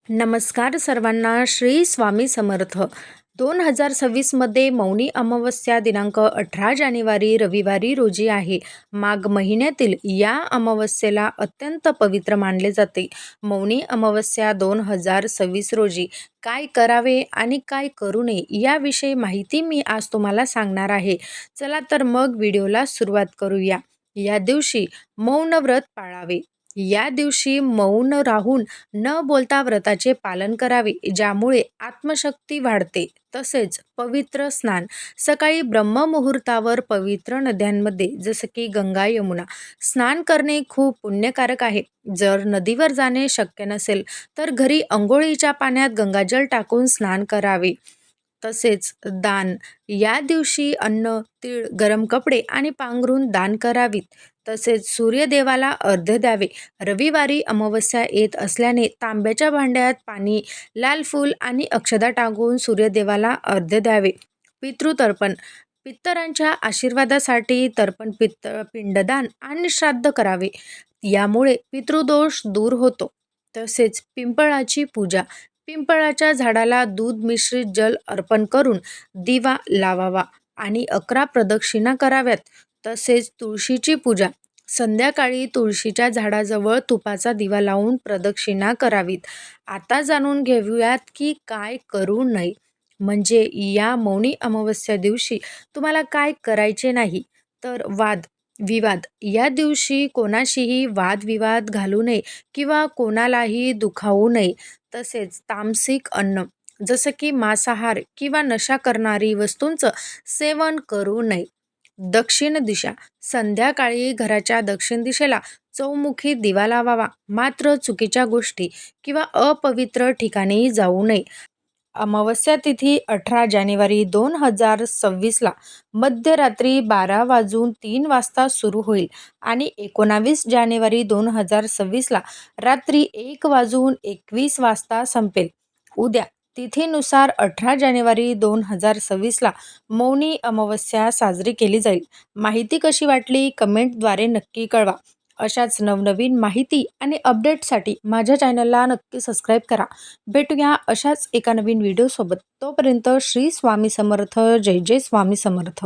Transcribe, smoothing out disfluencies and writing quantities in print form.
नमस्कार सर्वांना. श्री स्वामी समर्थ. 2026मध्ये मौनी अमावस्या दिनांक 18 जानेवारी रविवारी रोजी आहे. माघ महिन्यातील या अमावस्येला अत्यंत पवित्र मानले जाते. मौनी अमावस्या 2026 रोजी काय करावे आणि काय करू नये याविषयी माहिती मी आज तुम्हाला सांगणार आहे. चला तर मग व्हिडिओला सुरुवात करूया. या दिवशी मौन व्रत पाळावे. या दिवशी मौन राहून न बोलता व्रताचे पालन करावे, ज्यामुळे आत्मशक्ती वाढते. तसेच पवित्र स्नान. सकाळी ब्रह्ममुहूर्तावर पवित्र नद्यांमध्ये जसं की गंगा, यमुना स्नान करणे खूप पुण्यकारक आहे. जर नदीवर जाणे शक्य नसेल तर घरी अंघोळीच्या पाण्यात गंगाजल टाकून स्नान करावे. तसेच दान. या दिवशी अन्न, तीळ, गरम कपडे आणि पांघरून दान करावीत. तसेच सूर्यदेवाला अर्घ्य द्यावे. रविवारी अमावस्या येत असल्याने तांब्याच्या भांड्यात पाणी, लाल फूल आणि अक्षता टाकून सूर्यदेवाला अर्घ्य द्यावे. पितृतर्पण. पितरांच्या आशीर्वादासाठी तर्पण, पिंडदान आणि श्राद्ध करावे. यामुळे पितृदोष दूर होतो. तसेच पिंपळाची पूजा. पिंपळाच्या झाडाला दूध मिश्रित जल अर्पण करून दिवा लावावा आणि 11 प्रदक्षिणा कराव्यात. तसेच तुळशीची पूजा. संध्याकाळी तुळशीच्या झाडाजवळ तुपाचा दिवा लावून प्रदक्षिणा करावीत. आता जाणून घेऊयात की काय करू नये. म्हणजे या मौनी अमावस्या दिवशी तुम्हाला काय करायचे नाही. तर विवाद. या दिवशी कोणाशीही वादविवाद घालू नये किंवा कोणालाही दुखावू नये. तसेच तामसिक अन्न जसं की मांसाहार किंवा नशा करणारी वस्तूंचं सेवन करू नये. दक्षिण दिशा. संध्याकाळी घराच्या दक्षिण दिशेला चौमुखी दिवा लावावा. मात्र चुकीच्या गोष्टी किंवा अपवित्र ठिकाणी जाऊ नये. अमावस्या तिथी 18 जानेवारी 2026ला मध्यरात्री 12:03 सुरू होईल आणि 19 जानेवारी 2026ला रात्री 1:21 संपेल. उद्या तिथीनुसार 18 जानेवारी 2026ला मौनी अमावस्या साजरी केली जाईल. माहिती कशी वाटली कमेंटद्वारे नक्की कळवा. अशाच नवनवीन माहिती आणि अपडेटसाठी माझ्या चॅनलला नक्की सबस्क्राईब करा. भेटूया अशाच एका नवीन व्हिडिओसोबत. तोपर्यंत श्री स्वामी समर्थ. जय जय स्वामी समर्थ.